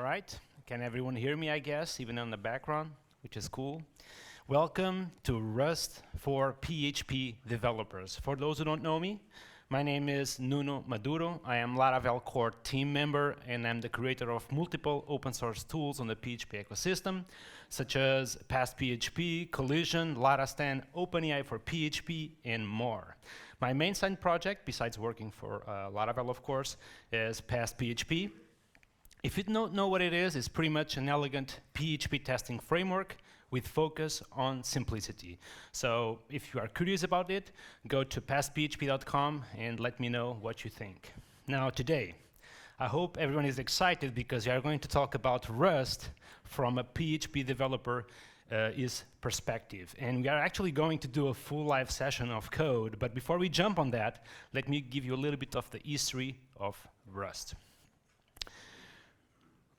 right. Can everyone hear me, I guess, even on the background, which is cool. Welcome to Rust for PHP Developers. For those who don't know me, my name is Nuno Maduro. I am Laravel core team member, and I'm the creator of multiple open source tools on the PHP ecosystem, such as Past PHP, Collision, Larastan, OpenAI for PHP, and more. My main side project, besides working for Laravel, of course, is Past PHP. If you don't know what it is, it's pretty much an elegant PHP testing framework with focus on simplicity. So if you are curious about it, go to pastphp.com and let me know what you think. Now today, I hope everyone is excited because we are going to talk about Rust from a PHP developer perspective. And we are actually going to do a full live session of code, but before we jump on that, let me give you a little bit of the history of Rust.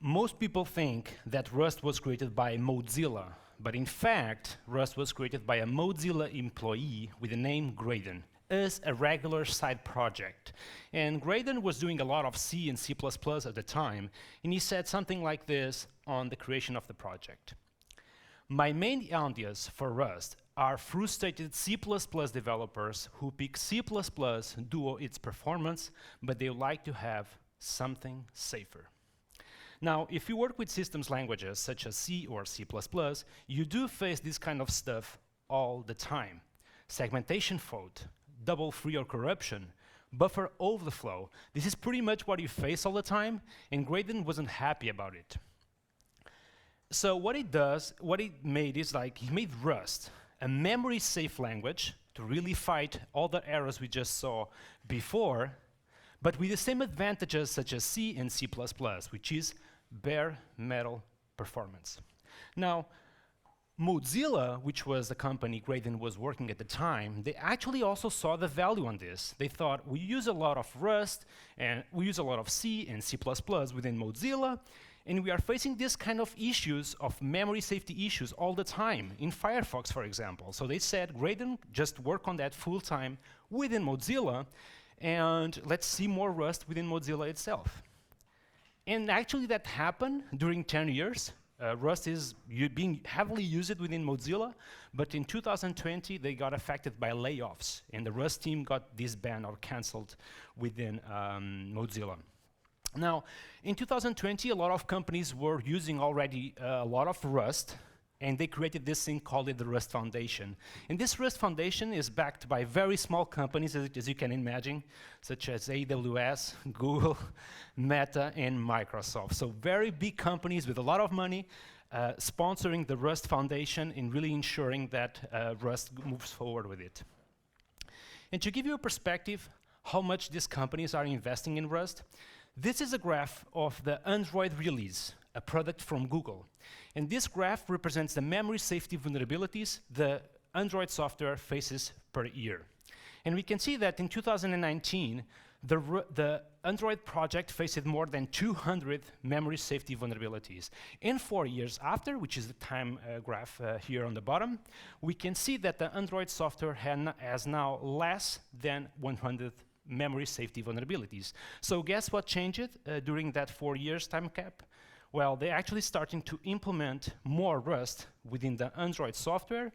Most people think that Rust was created by Mozilla, but in fact, Rust was created by a Mozilla employee with the name Graydon as a regular side project. And Graydon was doing a lot of C and C++ at the time, and he said something like this on the creation of the project. My main audience for Rust are frustrated C++ developers who pick C++ due its performance, but they like to have something safer. Now, if you work with systems languages such as C or C++, you do face this kind of stuff all the time. Segmentation fault, double free or corruption, buffer overflow. This is pretty much what you face all the time, and Graydon wasn't happy about it. So what he made is he made Rust a memory-safe language to really fight all the errors we just saw before, but with the same advantages such as C and C++, which is bare metal performance. Now, Mozilla, which was the company Graydon was working at the time, they actually also saw the value on this. They thought, we use a lot of Rust, and we use a lot of C and C++ within Mozilla, and we are facing this kind of issues of memory safety issues all the time, in Firefox, for example. So they said, Graydon, just work on that full-time within Mozilla, and let's see more Rust within Mozilla itself. And actually that happened during 10 years. Rust is being heavily used within Mozilla, but in 2020 they got affected by layoffs, and the Rust team got disbanded or cancelled within Mozilla. Now, in 2020, a lot of companies were using already a lot of Rust, and they created this thing called the Rust Foundation. And this Rust Foundation is backed by very small companies, as you can imagine, such as AWS, Google, Meta, and Microsoft. So very big companies with a lot of money sponsoring the Rust Foundation and really ensuring that Rust moves forward with it. And to give you a perspective how much these companies are investing in Rust, this is a graph of the Android release, a product from Google. And this graph represents the memory safety vulnerabilities the Android software faces per year. And we can see that in 2019, the Android project faced more than 200 memory safety vulnerabilities. And 4 years after, which is the time graph here on the bottom, we can see that the Android software has now less than 100 memory safety vulnerabilities. So guess what changed during that 4 years time cap? Well, they're actually starting to implement more Rust within the Android software,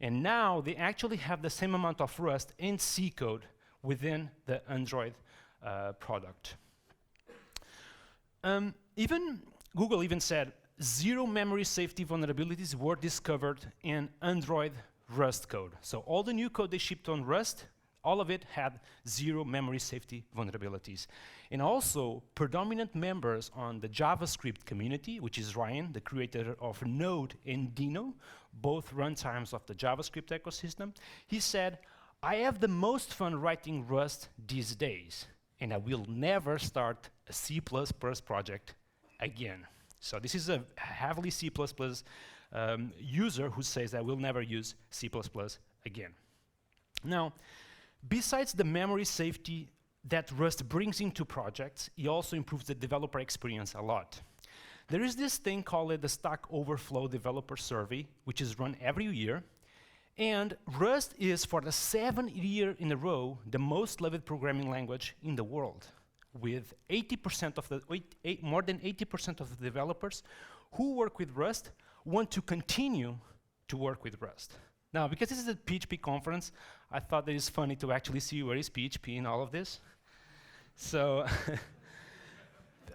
and now they actually have the same amount of Rust and C code within the Android product. Google even said 0 memory safety vulnerabilities were discovered in Android Rust code. So all the new code they shipped on Rust, all of it had 0 memory safety vulnerabilities. And also, predominant members on the JavaScript community, which is Ryan, the creator of Node and Dino, both runtimes of the JavaScript ecosystem, he said, I have the most fun writing Rust these days, and I will never start a C++ project again. So this is a heavily C++ user who says I will never use C++ again. Now, besides the memory safety that Rust brings into projects, it also improves the developer experience a lot. There is this thing called the Stack Overflow Developer Survey, which is run every year, and Rust is, for the 7th year in a row, the most loved programming language in the world. with 80% of the more than 80% of the developers who work with Rust want to continue to work with Rust. Now, because this is a PHP conference, I thought that it's funny to actually see where is PHP in all of this. So,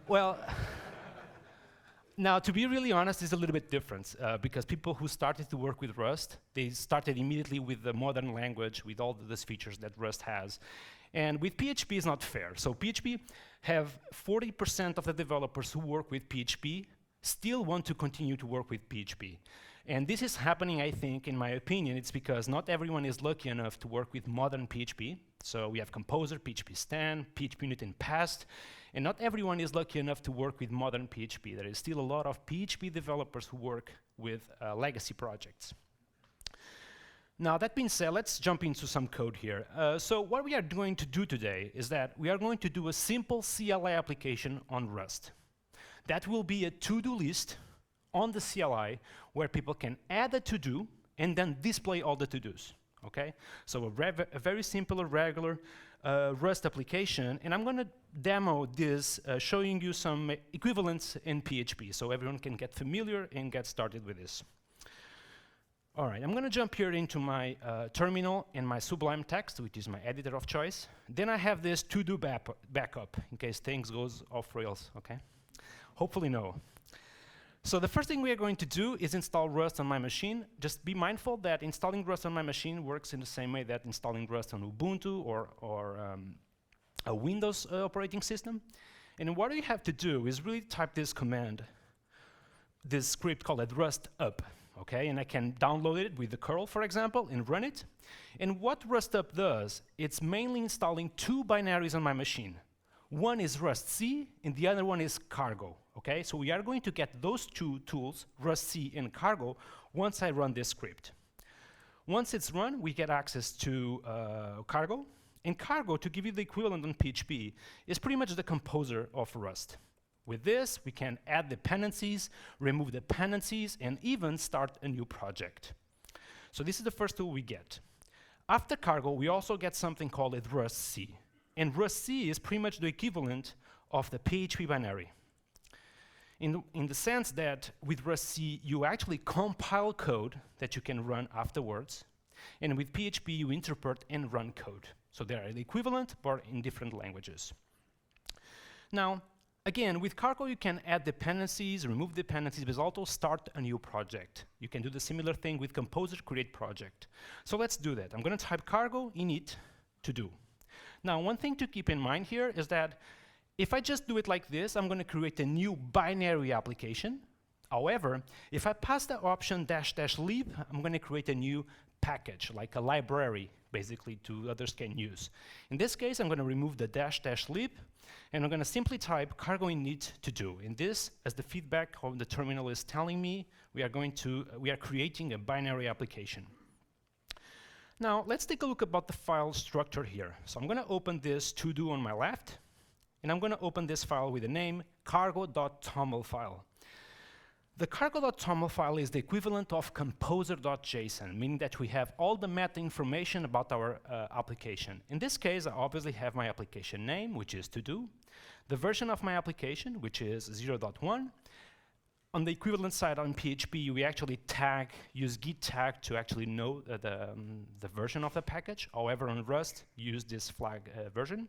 well, now to be really honest, it's a little bit different because people who started to work with Rust, they started immediately with the modern language, with all those features that Rust has. And with PHP, it's not fair. So PHP have 40% of the developers who work with PHP still want to continue to work with PHP. And this is happening, I think, in my opinion, it's because not everyone is lucky enough to work with modern PHP. So we have Composer, PHP Stan, PHP Unit and Past, and not everyone is lucky enough to work with modern PHP. There is still a lot of PHP developers who work with legacy projects. Now, that being said, let's jump into some code here. So what we are going to do today is that we are going to do a simple CLI application on Rust. That will be a to-do list on the CLI where people can add a to-do and then display all the to-dos, okay? So a very simple, regular Rust application, and I'm gonna demo this showing you some equivalents in PHP so everyone can get familiar and get started with this. All right, I'm going to jump here into my terminal and my Sublime Text, which is my editor of choice. Then I have this to-do backup in case things goes off rails, okay? Hopefully no. So the first thing we are going to do is install Rust on my machine. Just be mindful that installing Rust on my machine works in the same way that installing Rust on Ubuntu or a Windows operating system. And what you have to do is really type this command, this script called rust up. Okay, and I can download it with the curl, for example, and run it. And what rustup does, it's mainly installing two binaries on my machine. One is rustc, and the other one is cargo. Okay, so we are going to get those two tools, rustc and cargo, once I run this script. Once it's run, we get access to cargo. And cargo, to give you the equivalent on PHP, is pretty much the composer of Rust. With this, we can add dependencies, remove dependencies, and even start a new project. So this is the first tool we get. After cargo, we also get something called rustc. And rustc is pretty much the equivalent of the PHP binary. In the sense that with rustc, you actually compile code that you can run afterwards. And with PHP, you interpret and run code. So they are the equivalent, but in different languages. Now, again, with cargo, you can add dependencies, remove dependencies, but also start a new project. You can do the similar thing with Composer, create project. So let's do that. I'm going to type cargo init to do. Now, one thing to keep in mind here is that if I just do it like this, I'm going to create a new binary application. However, if I pass the option --lib, I'm going to create a new package, like a library, basically, to others can use. In this case, I'm going to remove the --lib, and I'm going to simply type cargo init to do. And this, as the feedback of the terminal is telling me, we are creating a binary application. Now, let's take a look about the file structure here. So I'm going to open this to-do on my left, and I'm going to open this file with the name cargo.toml file. The cargo.toml file is the equivalent of composer.json, meaning that we have all the meta information about our application. In this case, I obviously have my application name, which is to-do, the version of my application, which is 0.1. On the equivalent side on PHP, we actually use git tag to actually know the version of the package. However, on Rust, use this flag version.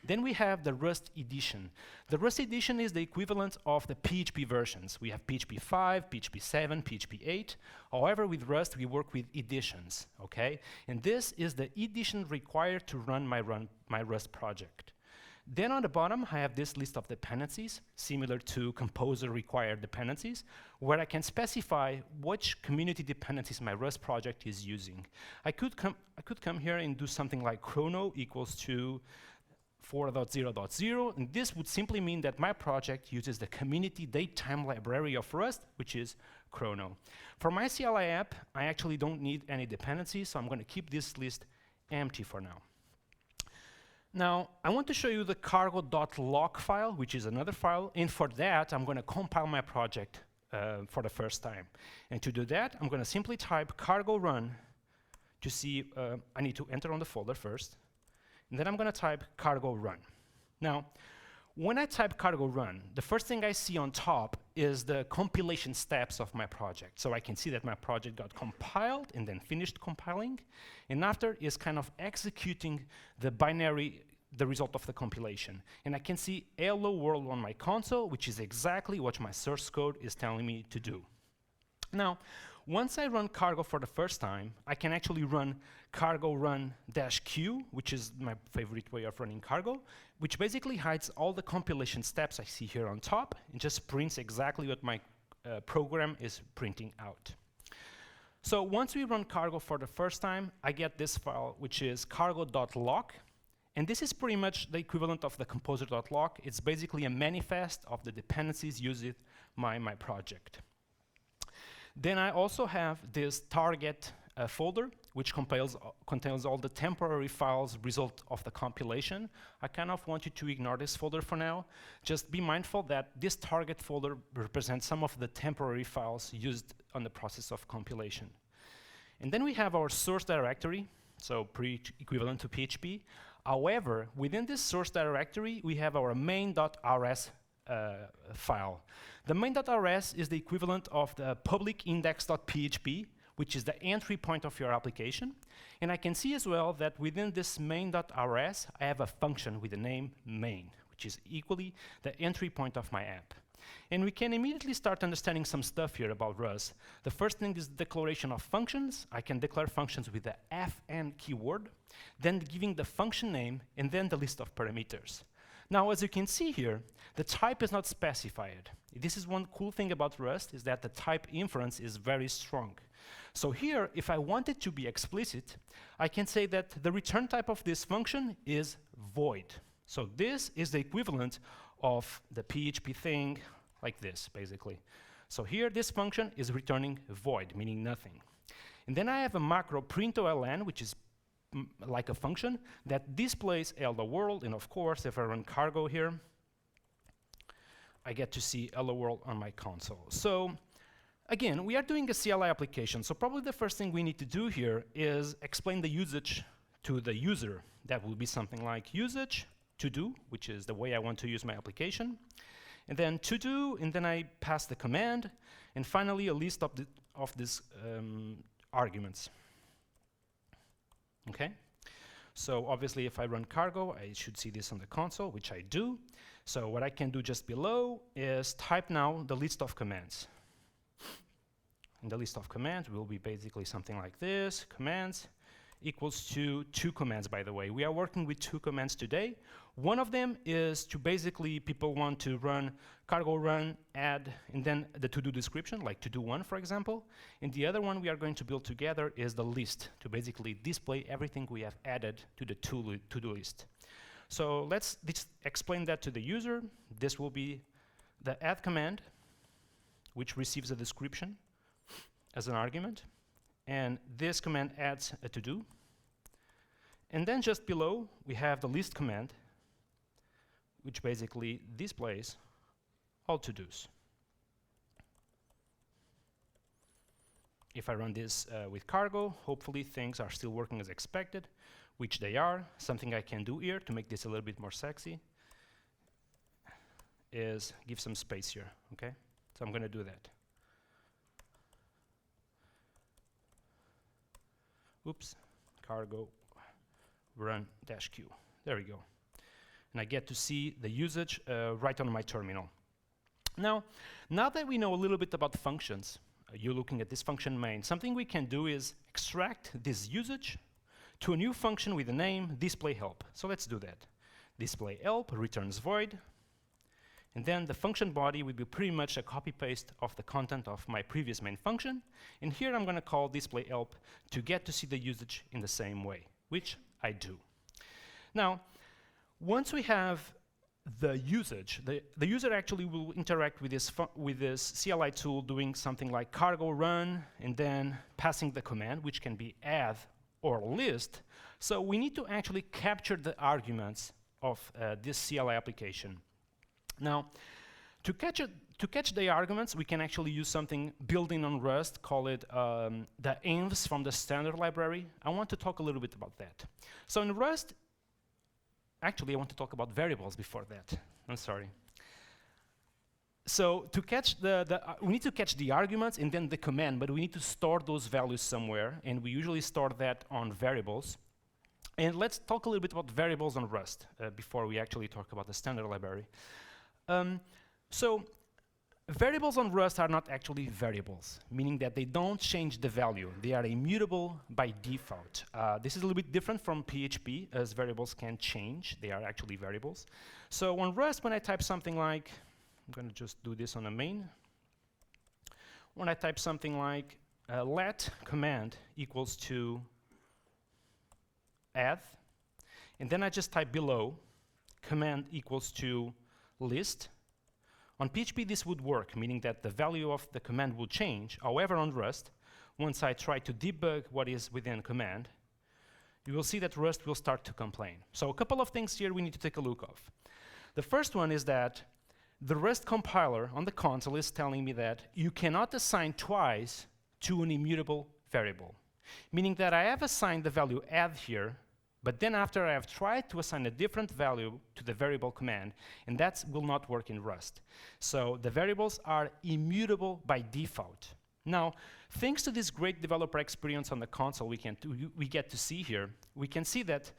Then we have the Rust edition. The Rust edition is the equivalent of the PHP versions. We have PHP 5, PHP 7, PHP 8. However, with Rust, we work with editions, okay? And this is the edition required to run my Rust project. Then on the bottom, I have this list of dependencies, similar to Composer required dependencies, where I can specify which community dependencies my Rust project is using. I could come here and do something like chrono equals to 4.0.0, and this would simply mean that my project uses the community datetime library of Rust, which is chrono. For my CLI app, I actually don't need any dependencies, so I'm going to keep this list empty for now. Now, I want to show you the cargo.log file, which is another file, and for that, I'm going to compile my project for the first time. And to do that, I'm going to simply type cargo run to see, I need to enter on the folder first, and then I'm going to type cargo run. Now, When I type cargo run, the first thing I see on top is the compilation steps of my project. So I can see that my project got compiled and then finished compiling. And after is kind of executing the binary, the result of the compilation. And I can see hello world on my console, which is exactly what my source code is telling me to do. Now, once I run cargo for the first time, I can actually run cargo run -q, which is my favorite way of running cargo, which basically hides all the compilation steps I see here on top and just prints exactly what my program is printing out. So once we run cargo for the first time, I get this file, which is cargo.lock. And this is pretty much the equivalent of the composer.lock. It's basically a manifest of the dependencies used in my project. Then I also have this target folder, which contains all the temporary files result of the compilation. I kind of want you to ignore this folder for now. Just be mindful that this target folder represents some of the temporary files used on the process of compilation. And then we have our source directory, so pretty equivalent to PHP. However, within this source directory, we have our main.rs file. The main.rs is the equivalent of the public index.php, which is the entry point of your application. And I can see as well that within this main.rs, I have a function with the name main, which is equally the entry point of my app. And we can immediately start understanding some stuff here about Rust. The first thing is the declaration of functions. I can declare functions with the fn keyword, then giving the function name, and then the list of parameters. Now, as you can see here, the type is not specified. This is one cool thing about Rust, is that the type inference is very strong. So here, if I wanted to be explicit, I can say that the return type of this function is void. So this is the equivalent of the PHP thing like this, basically. So here, this function is returning void, meaning nothing. And then I have a macro printoln, which is like a function that displays hello world, and of course, if I run cargo here, I get to see hello world on my console. So again, we are doing a CLI application, so probably the first thing we need to do here is explain the usage to the user. That will be something like usage to do, which is the way I want to use my application, and then to do, and then I pass the command, and finally a list of these arguments. Okay, so obviously if I run cargo, I should see this on the console, which I do. So what I can do just below is type now the list of commands. And the list of commands will be basically something like this. Commands equals to 2 commands, by the way. We are working with 2 commands today. One of them is to basically, people want to run cargo run, add, and then the to-do description, like to-do 1, for example. And the other one we are going to build together is the list, to basically display everything we have added to the to-do list. So let's explain that to the user. This will be the add command, which receives a description as an argument. And this command adds a to-do. And then just below, we have the list command, which basically displays all to-dos. If I run this with cargo, hopefully things are still working as expected, which they are. Something I can do here to make this a little bit more sexy is give some space here, okay? So I'm gonna do that. Oops, cargo run -q. There we go. And I get to see the usage right on my terminal. Now that we know a little bit about functions, you're looking at this function main, something we can do is extract this usage to a new function with the name display help. So let's do that. Display help returns void, and then the function body will be pretty much a copy-paste of the content of my previous main function. And here I'm gonna call display help to get to see the usage in the same way, which I do. Now, once we have the usage, the user actually will interact with this CLI tool doing something like cargo run and then passing the command, which can be add or list. So we need to actually capture the arguments of this CLI application. Now, to catch the arguments, we can actually use something built-in on Rust, call it the envs from the standard library. I want to talk a little bit about that. So in Rust, actually I want to talk about variables before that. I'm sorry. So to catch we need to catch the arguments and then the command, but we need to store those values somewhere, and we usually store that on variables. And let's talk a little bit about variables on Rust before we actually talk about the standard library. So variables on Rust are not actually variables, meaning that they don't change the value. They are immutable by default. This is a little bit different from PHP, as variables can change. They are actually variables. So on Rust, when I type something like, I'm going to just do this on the main. When I type something like let command equals to add, and then I just type below command equals to list. On PHP this would work, meaning that the value of the command will change. However, on Rust, once I try to debug what is within command, you will see that Rust will start to complain. So a couple of things here we need to take a look of. The first one is that the Rust compiler on the console is telling me that you cannot assign twice to an immutable variable, meaning that I have assigned the value add here, but then after I have tried to assign a different value to the variable command, and that will not work in Rust. So the variables are immutable by default. Now, thanks to this great developer experience on the console we get to see here, we can see that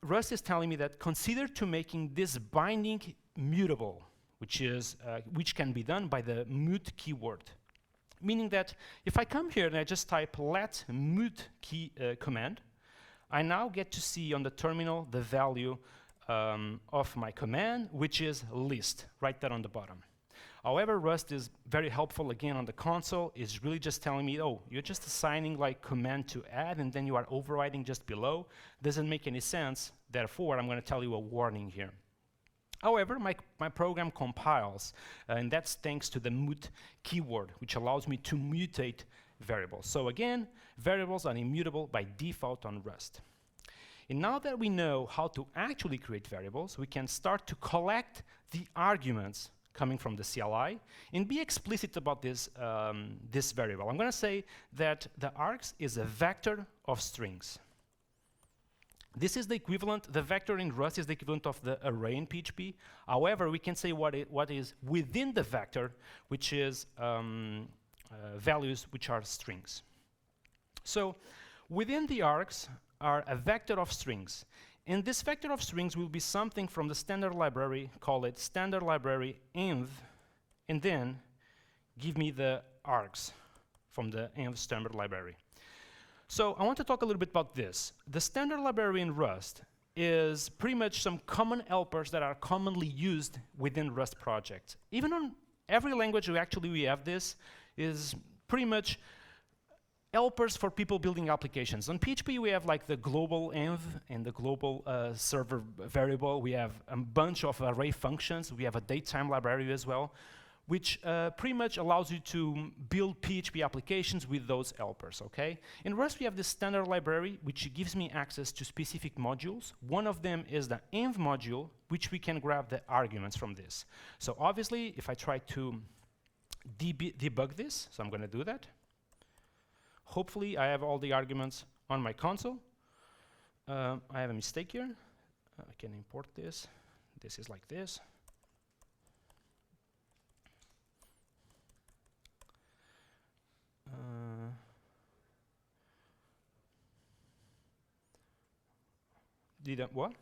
Rust is telling me that consider to making this binding mutable, which can be done by the mut keyword. Meaning that if I come here and I just type let mut command, I now get to see on the terminal the value of my command, which is list, right there on the bottom. However, Rust is very helpful again on the console. It's really just telling me, oh, you're just assigning like command to add, and then you are overriding just below. Doesn't make any sense. Therefore, I'm going to tell you a warning here. However, my program compiles, and that's thanks to the mut keyword, which allows me to mutate variables. So again, variables are immutable by default on Rust. And now that we know how to actually create variables, we can start to collect the arguments coming from the CLI and be explicit about this variable. I'm going to say that the args is a vector of strings. This is the equivalent, the vector in Rust is the equivalent of the array in PHP. However, we can say what is within the vector, which is values which are strings. So within the args are a vector of strings. And this vector of strings will be something from the standard library, call it standard library env, and then give me the args from the env standard library. So I want to talk a little bit about this. The standard library in Rust is pretty much some common helpers that are commonly used within Rust projects. Even on every language we have this, is pretty much helpers for people building applications. On PHP we have like the global env and the global server variable. We have a bunch of array functions. We have a datetime library as well, which pretty much allows you to build PHP applications with those helpers, okay? In Rust, we have this standard library, which gives me access to specific modules. One of them is the env module, which we can grab the arguments from this. So obviously, if I try to debug this, so I'm going to do that. Hopefully, I have all the arguments on my console. I have a mistake here. I can import this. This is like this. What?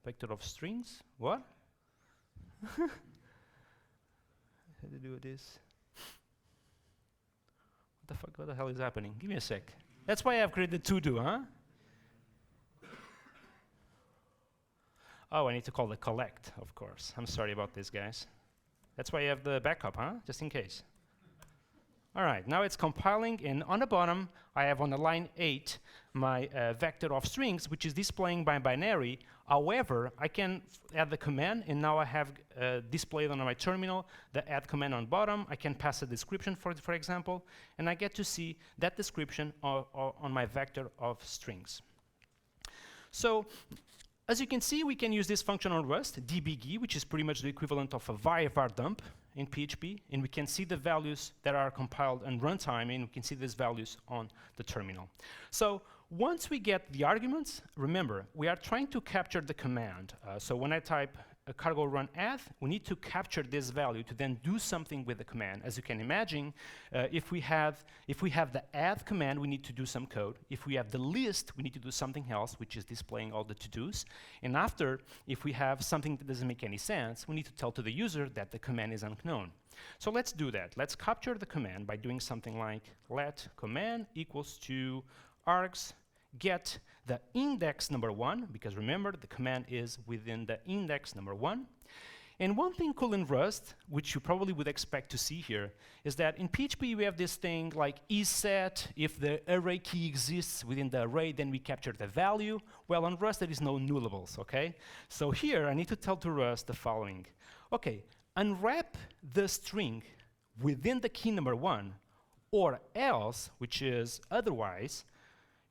Vector of strings? What? How to do this? What the fuck? What the hell is happening? Give me a sec. That's why I've created to-do, huh? Oh, I need to call the collect, of course. I'm sorry about this, guys. That's why you have the backup, huh? Just in case. All right, now it's compiling, and on the bottom, I have on the line 8 my vector of strings, which is displaying by binary. However, I can add the command, and now I have displayed on my terminal the add command on bottom. I can pass a description, for example, and I get to see that description on my vector of strings. So, as you can see, we can use this function on Rust, dbg, which is pretty much the equivalent of a var dump. in PHP, and we can see the values that are compiled in runtime, and we can see these values on the terminal. So once we get the arguments, remember, we are trying to capture the command. So when I type a cargo run add, we need to capture this value to then do something with the command. As you can imagine, if we have the add command, we need to do some code. If we have the list, we need to do something else, which is displaying all the to-dos. And after, if we have something that doesn't make any sense, we need to tell to the user that the command is unknown. So let's do that. Let's capture the command by doing something like let command equals to args get the index number 1, because remember, the command is within the index number 1. And one thing cool in Rust, which you probably would expect to see here, is that in PHP we have this thing like isSet. If the array key exists within the array, then we capture the value. Well, on Rust there is no nullables, okay? So here I need to tell to Rust the following. Okay, unwrap the string within the key number 1, or else, which is otherwise,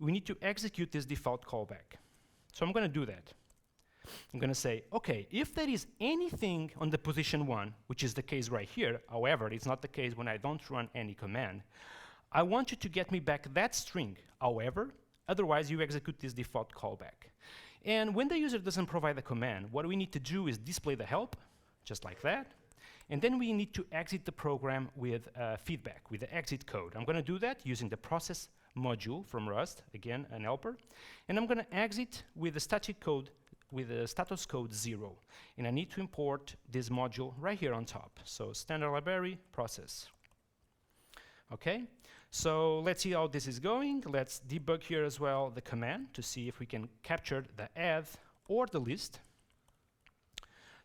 we need to execute this default callback. So I'm going to do that. I'm going to say, okay, if there is anything on the position 1, which is the case right here, however, it's not the case when I don't run any command, I want you to get me back that string. However, otherwise you execute this default callback. And when the user doesn't provide the command, what we need to do is display the help, just like that. And then we need to exit the program with feedback, with the exit code. I'm going to do that using the process module from Rust, again, an helper. And I'm going to exit with the static code, with the status code 0. And I need to import this module right here on top. So standard library, process. Okay, so let's see how this is going. Let's debug here as well the command to see if we can capture the add or the list.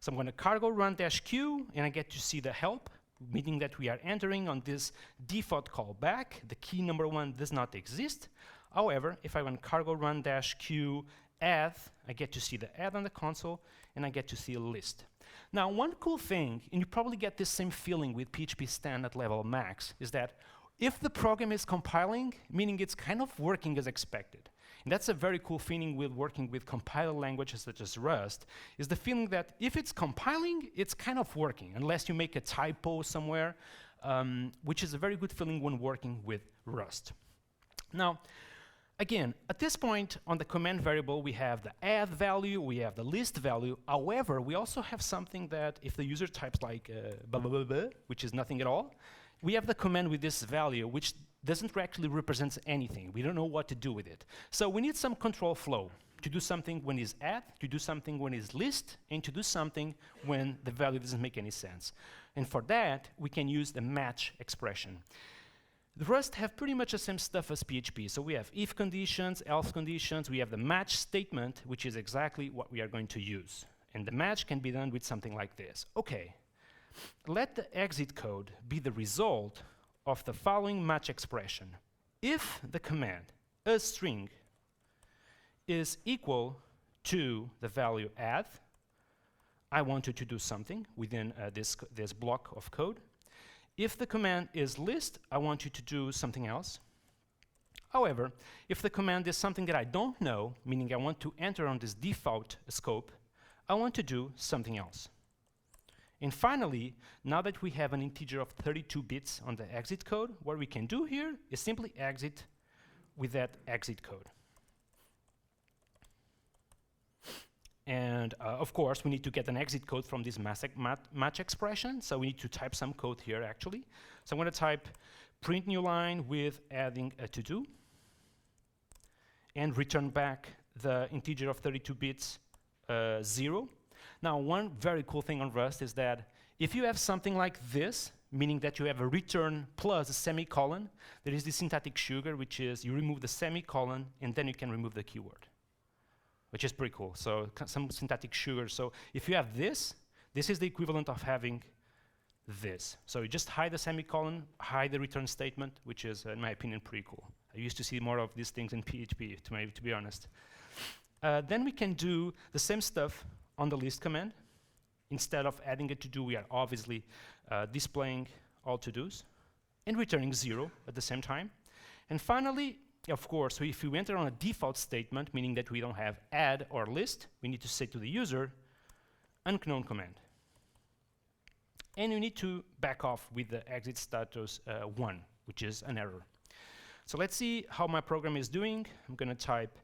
So I'm going to cargo run -q, and I get to see the help, meaning that we are entering on this default callback. The key number 1 does not exist. However, if I run cargo run -q add, I get to see the add on the console, and I get to see a list. Now, one cool thing, and you probably get this same feeling with PHP standard level max, is that if the program is compiling, meaning it's kind of working as expected. And that's a very cool feeling with working with compiler languages such as Rust, is the feeling that if it's compiling, it's kind of working, unless you make a typo somewhere, which is a very good feeling when working with Rust. Now, again, at this point on the command variable, we have the add value, we have the list value. However, we also have something that if the user types like blah, blah, blah, blah, which is nothing at all, we have the command with this value, which doesn't actually represent anything. We don't know what to do with it. So we need some control flow to do something when it's add, to do something when it's list, and to do something when the value doesn't make any sense. And for that, we can use the match expression. The Rust have pretty much the same stuff as PHP. So we have if conditions, else conditions, we have the match statement, which is exactly what we are going to use. And the match can be done with something like this. Okay, let the exit code be the result of the following match expression. If the command a string is equal to the value add, I want you to do something within this block of code. If the command is list, I want you to do something else. However, if the command is something that I don't know, meaning I want to enter on this default scope, I want to do something else. And finally, now that we have an integer of 32 bits on the exit code, what we can do here is simply exit with that exit code. And of course, we need to get an exit code from this match expression, so we need to type some code here actually. So I'm going to type print new line with adding a to-do, and return back the integer of 32 bits 0. Now, one very cool thing on Rust is that if you have something like this, meaning that you have a return plus a semicolon, there is this syntactic sugar, which is you remove the semicolon and then you can remove the keyword, which is pretty cool. So some syntactic sugar. So if you have this, this is the equivalent of having this. So you just hide the semicolon, hide the return statement, which is, in my opinion, pretty cool. I used to see more of these things in PHP, to be honest. Then we can do the same stuff on the list command. Instead of adding a to-do, we are obviously displaying all to-dos and returning 0 at the same time. And finally, of course, if we enter on a default statement, meaning that we don't have add or list, we need to say to the user, unknown command. and you need to back off with the exit status 1, which is an error. So let's see how my program is doing. I'm going to type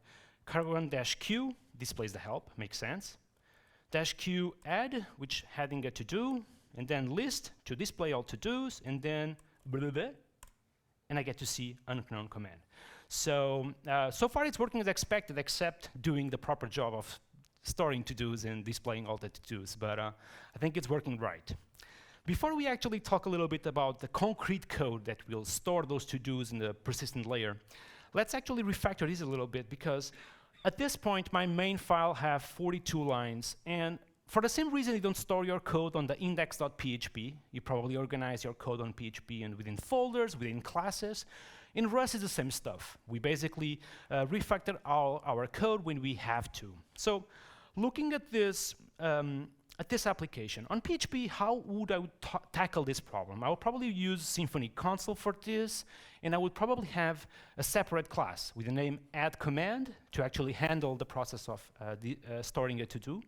cargo1-q, displays the help, makes sense. -q add, which heading a to-do, and then list to display all to-dos, and then blah, blah, and I get to see unknown command. So, so far it's working as expected, except doing the proper job of storing to-dos and displaying all the to-dos, but I think it's working right. Before we actually talk a little bit about the concrete code that will store those to-dos in the persistent layer, let's actually refactor this a little bit, because at this point my main file have 42 lines, and for the same reason you don't store your code on the index.php, you probably organize your code on PHP and within folders, within classes. In Rust it's the same stuff. We basically refactor all our code when we have to. So looking at this application, on PHP, how would I tackle this problem? I would probably use Symfony console for this, and I would probably have a separate class with the name add command to actually handle the process of storing a to-do.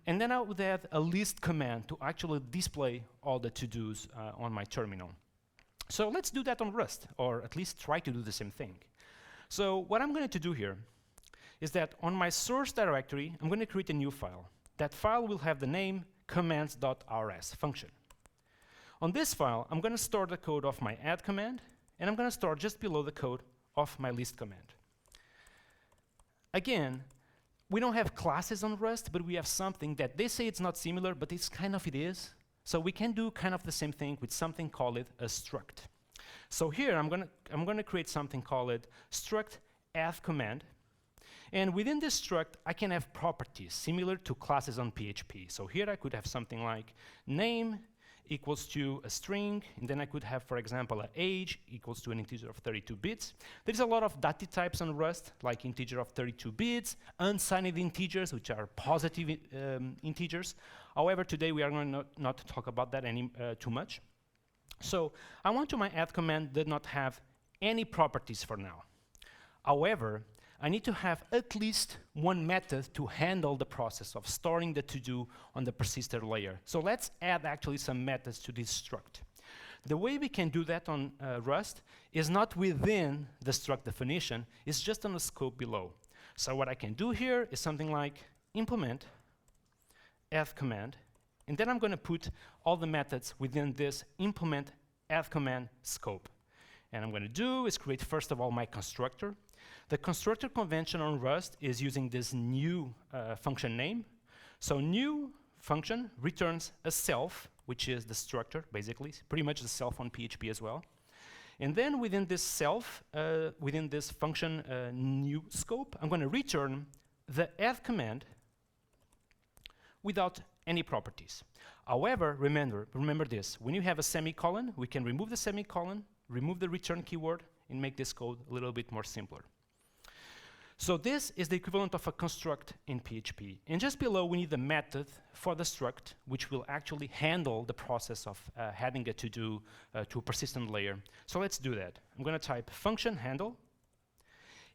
And then I would add a list command to actually display all the to-dos on my terminal. So let's do that on Rust, or at least try to do the same thing. So what I'm going to do here is that on my source directory, I'm going to create a new file. That file will have the name commands.rs function. On this file, I'm going to store the code of my add command, and I'm going to store just below the code of my list command. Again, we don't have classes on Rust, but we have something that they say it's not similar, but it's kind of it is. So we can do kind of the same thing with something called a struct. So here I'm going to create something called struct add command. And within this struct, I can have properties similar to classes on PHP. So here I could have something like name equals to a string, and then I could have, for example, an age equals to an integer of 32 bits. There's a lot of data types on Rust, like integer of 32 bits, unsigned integers, which are positive integers. However, today we are going not to talk about that too much. So I want to my add command did not have any properties for now. However, I need to have at least one method to handle the process of storing the to-do on the persistent layer. So let's add actually some methods to this struct. The way we can do that on Rust is not within the struct definition, it's just on the scope below. So what I can do here is something like implement add command, and then I'm going to put all the methods within this implement add command scope. And I'm going to do is create first of all my constructor. The constructor convention on Rust is using this new function name. So new function returns a self, which is the structure, basically, pretty much the self on PHP as well. And then within this self, within this function new scope, I'm going to return the add command without any properties. However, remember this, when you have a semicolon, we can remove the semicolon, remove the return keyword, and make this code a little bit more simpler. So this is the equivalent of a construct in PHP. And just below, we need the method for the struct, which will actually handle the process of having a to-do to a persistent layer. So let's do that. I'm going to type function handle.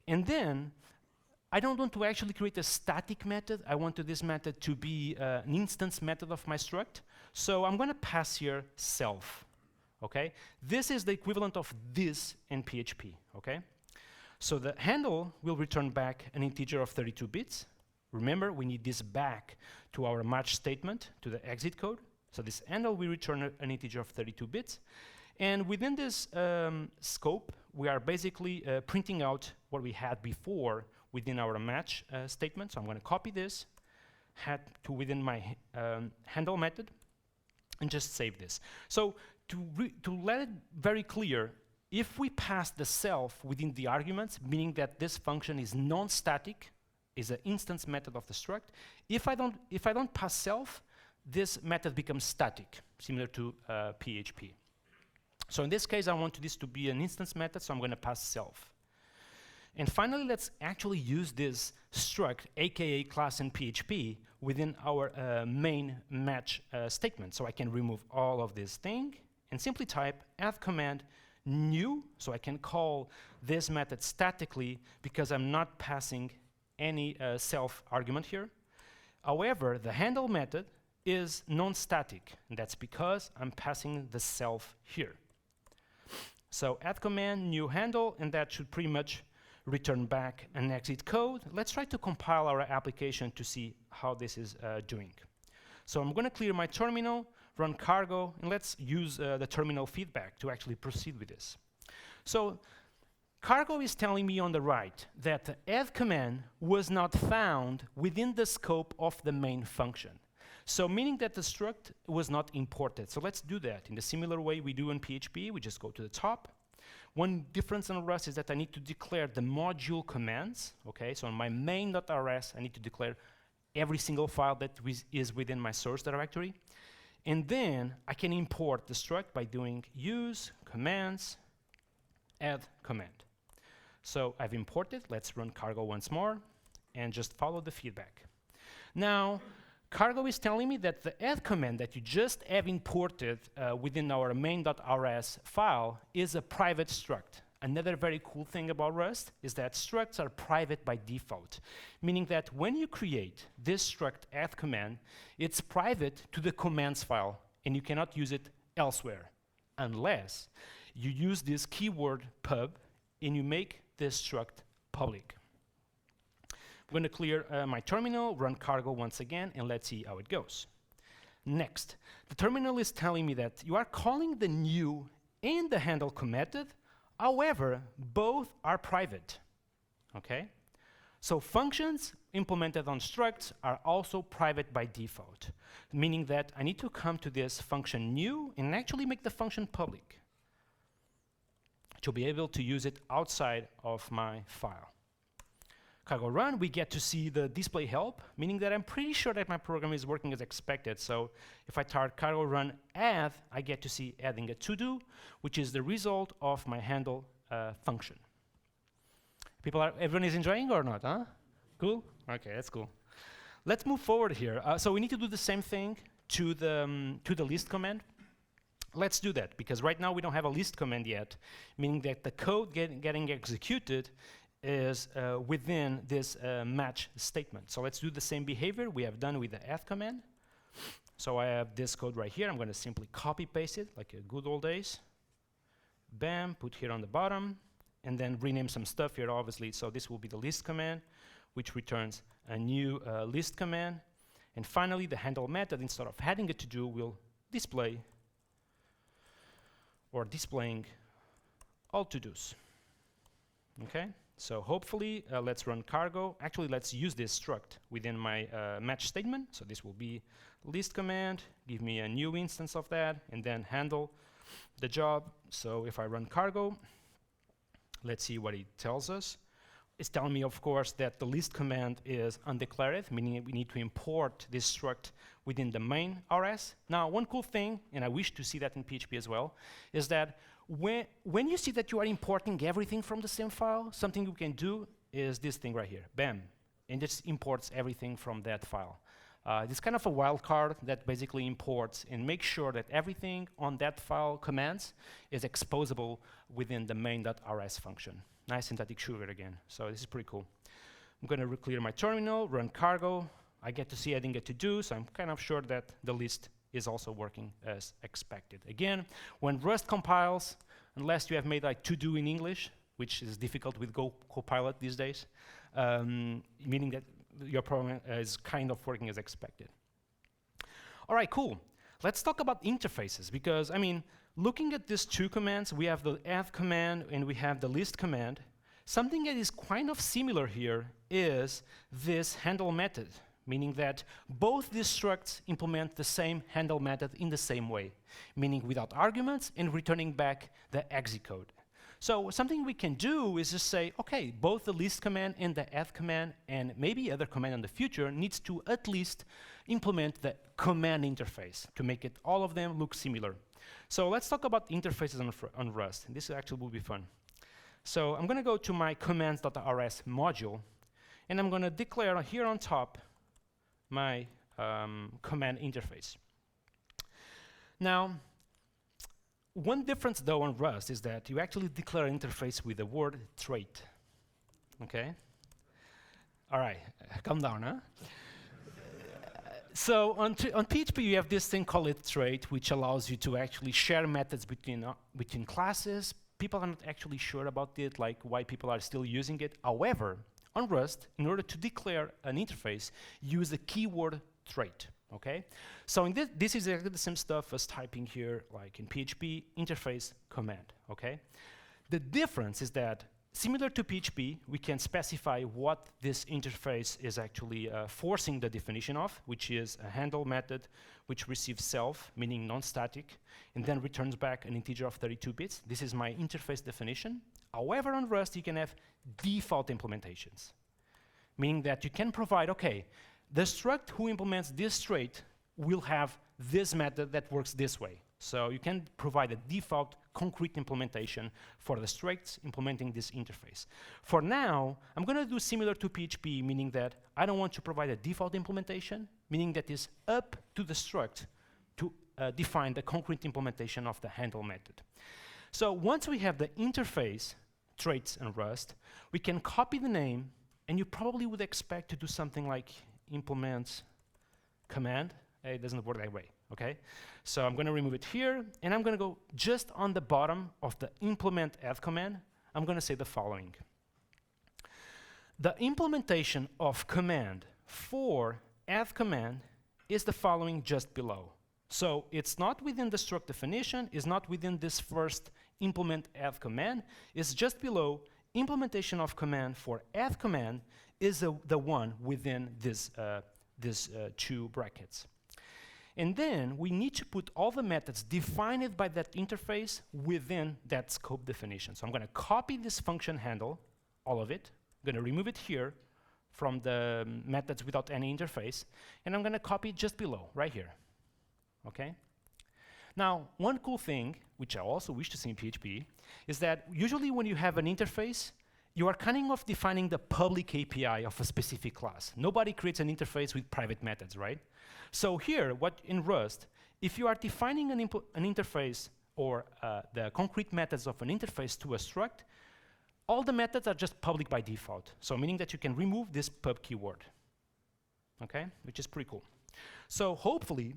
And then I don't want to actually create a static method. I want this method to be an instance method of my struct. So I'm going to pass here self. Okay? This is the equivalent of this in PHP. Okay? So the handle will return back an integer of 32 bits. Remember, we need this back to our match statement, to the exit code. So this handle will return an integer of 32 bits. And within this scope, we are basically printing out what we had before within our match statement. So I'm going to copy this, head to within my handle method, and just save this. So to let it very clear, if we pass the self within the arguments, meaning that this function is non-static, is an instance method of the struct, if I don't pass self, this method becomes static, similar to PHP. So in this case, I want this to be an instance method, so I'm going to pass self. And finally, let's actually use this struct, aka class in PHP, within our main match statement. So I can remove all of this thing and simply type add command new, so I can call this method statically because I'm not passing any self argument here. However, the handle method is non-static, and that's because I'm passing the self here. So add command, new handle, and that should pretty much return back an exit code. Let's try to compile our application to see how this is doing. So I'm going to clear my terminal, run cargo, and let's use the terminal feedback to actually proceed with this. So cargo is telling me on the right that the add command was not found within the scope of the main function. So meaning that the struct was not imported. So let's do that in the similar way we do in PHP. We just go to the top. One difference in Rust is that I need to declare the module commands. Okay, so on my main.rs, I need to declare every single file that is within my source directory. And then I can import the struct by doing use commands add command. So I've imported. Let's run cargo once more and just follow the feedback. Now, cargo is telling me that the add command that you just have imported within our main.rs file is a private struct. Another very cool thing about Rust is that structs are private by default, meaning that when you create this struct add command, it's private to the commands file, and you cannot use it elsewhere, unless you use this keyword pub and you make this struct public. I'm going to clear my terminal, run cargo once again, and let's see how it goes. Next, the terminal is telling me that you are calling the new and the handle method. However, both are private. Okay? So functions implemented on structs are also private by default, meaning that I need to come to this function new and actually make the function public to be able to use it outside of my file. Cargo run, we get to see the display help, meaning that I'm pretty sure that my program is working as expected. So if I type cargo run add, I get to see adding a to-do, which is the result of my handle function. Everyone is enjoying or not, huh? Cool? Okay, that's cool. Let's move forward here. So we need to do the same thing to the list command. Let's do that, because right now we don't have a list command yet, meaning that the code getting executed is within this match statement. So let's do the same behavior we have done with the add command. So I have this code right here. I'm going to simply copy paste it like a good old days. Bam, put here on the bottom, and then rename some stuff here, obviously. So this will be the list command, which returns a new list command. And finally, the handle method, instead of having a to-do, will display or displaying all to-dos. Okay? So hopefully, let's run cargo. Actually, let's use this struct within my match statement. So this will be list command, give me a new instance of that, and then handle the job. So if I run cargo, let's see what it tells us. It's telling me, of course, that the list command is undeclared, meaning we need to import this struct within the main RS. Now, one cool thing, and I wish to see that in PHP as well, is that when you see that you are importing everything from the same file, something you can do is this thing right here, bam, and just imports everything from that file. It's kind of a wildcard that basically imports and makes sure that everything on that file commands is exposable within the main.rs function. Nice synthetic sugar again. So this is pretty cool. I'm going to clear my terminal, run cargo. I get to see adding a to-do, so I'm kind of sure that the list is also working as expected. Again, when Rust compiles, unless you have made like to-do in English, which is difficult with Go Copilot these days, meaning that your program is kind of working as expected. All right, cool. Let's talk about interfaces, because, I mean, looking at these two commands, we have the add command and we have the list command. Something that is kind of similar here is this handle method, meaning that both these structs implement the same handle method in the same way, meaning without arguments and returning back the exit code. So something we can do is just say, okay, both the list command and the add command and maybe other command in the future needs to at least implement the command interface to make it all of them look similar. So let's talk about interfaces on Rust. This actually will be fun. So I'm going to go to my commands.rs module, and I'm going to declare here on top my command interface. Now, one difference though on Rust is that you actually declare an interface with the word trait. Okay? All right, calm down, huh? So on PHP, you have this thing called trait, which allows you to actually share methods between classes. People are not actually sure about it, like why people are still using it. However, on Rust, in order to declare an interface, use a keyword trait. Okay, so in this is exactly the same stuff as typing here, like in PHP, interface command. Okay, the difference is that similar to PHP, we can specify what this interface is actually forcing the definition of, which is a handle method which receives self, meaning non-static, and then returns back an integer of 32 bits. This is my interface definition. However, on Rust, you can have default implementations, meaning that you can provide, okay, the struct who implements this trait will have this method that works this way. So you can provide a default concrete implementation for the structs implementing this interface. For now, I'm going to do similar to PHP, meaning that I don't want to provide a default implementation, meaning that it's up to the struct to define the concrete implementation of the handle method. So once we have the interface traits in Rust, we can copy the name, and you probably would expect to do something like implement command. It doesn't work that way, okay? So I'm going to remove it here, and I'm going to go just on the bottom of the implement add command. I'm going to say the following. The implementation of command for add command is the following just below. So it's not within the struct definition, it's not within this first implement add command, it's just below. Implementation of command for add command is the one within this two brackets. And then we need to put all the methods defined by that interface within that scope definition. So I'm going to copy this function handle, all of it. I'm going to remove it here from the methods without any interface, and I'm going to copy it just below, right here. Okay? Now, one cool thing, which I also wish to see in PHP, is that usually when you have an interface, you are kind of defining the public API of a specific class. Nobody creates an interface with private methods, right? So here, what in Rust, if you are defining an interface or the concrete methods of an interface to a struct, all the methods are just public by default. So meaning that you can remove this pub keyword, okay? Which is pretty cool. So hopefully,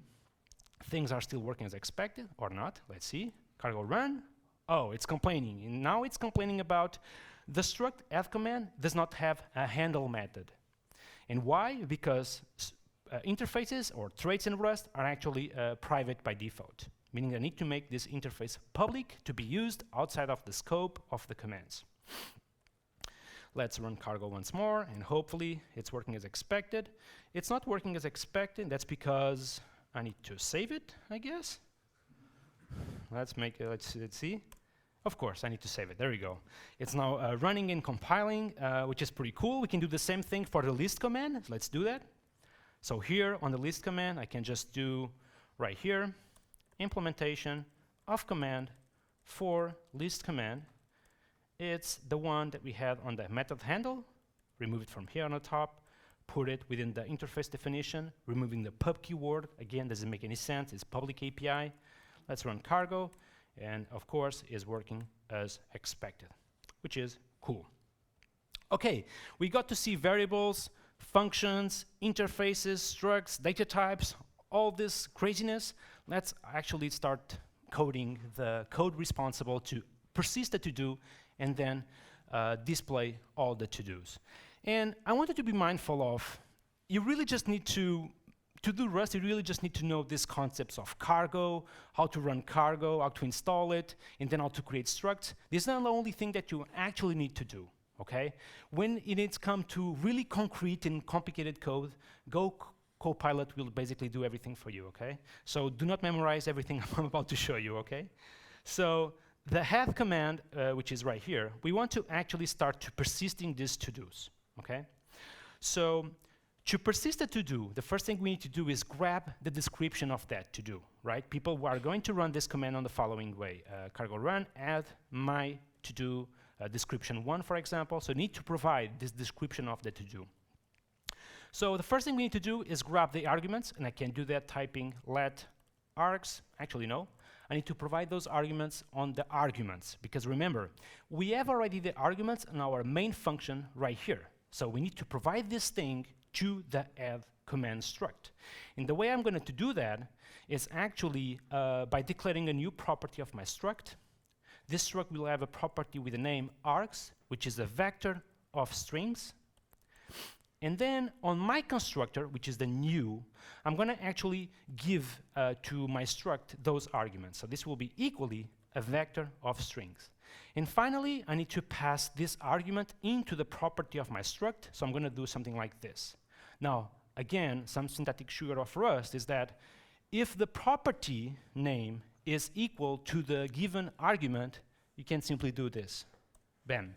things are still working as expected or not. Let's see. Cargo run. Oh, it's complaining. And now it's complaining about the struct add command does not have a handle method. And why? Because interfaces or traits in Rust are actually private by default, meaning I need to make this interface public to be used outside of the scope of the commands. Let's run cargo once more, and hopefully it's working as expected. It's not working as expected. That's because I need to save it, I guess. Let's see. Of course, I need to save it. There we go. It's now running and compiling, which is pretty cool. We can do the same thing for the list command. Let's do that. So here on the list command, I can just do right here, implementation of command for list command. It's the one that we had on the method handle. Remove it from here on the top, put it within the interface definition, removing the pub keyword. Again, doesn't make any sense. It's public API. Let's run cargo. And of course, is working as expected, which is cool. Okay, we got to see variables, functions, interfaces, structs, data types, all this craziness. Let's actually start coding the code responsible to persist the to-do and then display all the to-dos. And I wanted to be mindful of, you really just need to do Rust, you really just need to know these concepts of cargo, how to run cargo, how to install it, and then how to create structs. This is not the only thing that you actually need to do, okay? When it's come to really concrete and complicated code, Go Copilot will basically do everything for you, okay? So do not memorize everything I'm about to show you, okay? So the have command, which is right here, we want to actually start to persisting these to-dos, okay? So to persist a to-do, the first thing we need to do is grab the description of that to-do, right? People are going to run this command on the following way. Cargo run, add my to-do description 1, for example. So need to provide this description of the to-do. So the first thing we need to do is grab the arguments, and I can do that typing let args. Actually, no. I need to provide those arguments on the arguments, because remember, we have already the arguments in our main function right here. So we need to provide this thing to the add command struct. And the way I'm going to do that is actually by declaring a new property of my struct. This struct will have a property with the name args, which is a vector of strings. And then on my constructor, which is the new, I'm going to actually give to my struct those arguments. So this will be equally a vector of strings. And finally, I need to pass this argument into the property of my struct. So I'm going to do something like this. Now, again, some syntactic sugar of Rust is that if the property name is equal to the given argument, you can simply do this. Bam.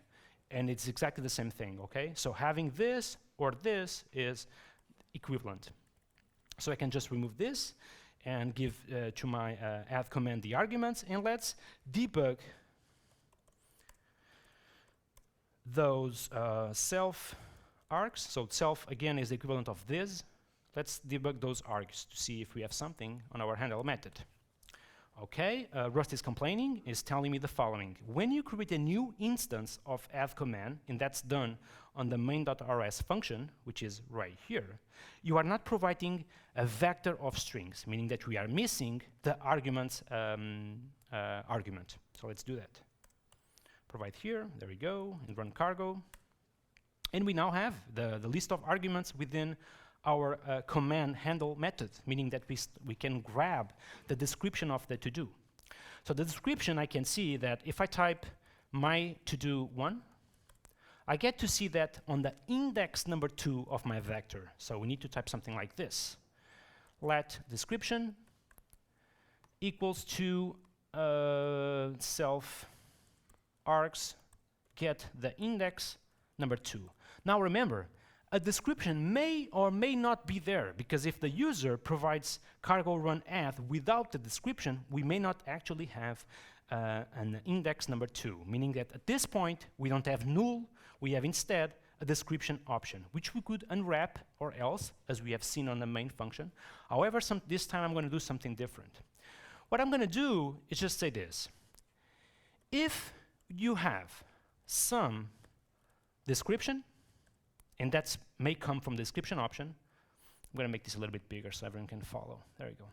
And it's exactly the same thing, okay? So having this or this is equivalent. So I can just remove this and give to my add command the arguments, and let's debug those self args. So self, again, is the equivalent of this. Let's debug those args to see if we have something on our handle method. Okay, Rust is complaining, is telling me the following. When you create a new instance of add command, and that's done on the main.rs function, which is right here, you are not providing a vector of strings, meaning that we are missing the arguments argument. So let's do that. Provide here, there we go, and run cargo. And we now have the list of arguments within our command handle method, meaning that we can grab the description of the to-do. So the description, I can see that if I type my to-do 1, I get to see that on the index number 2 of my vector. So we need to type something like this. Let description equals to self args get the index number 2. Now remember, a description may or may not be there, because if the user provides cargo run add without the description, we may not actually have an index number 2, meaning that at this point we don't have null, we have instead a description option, which we could unwrap or else, as we have seen on the main function. However, this time I'm going to do something different. What I'm going to do is just say this. If you have some description, and that may come from the description option. I'm going to make this a little bit bigger so everyone can follow. There you go.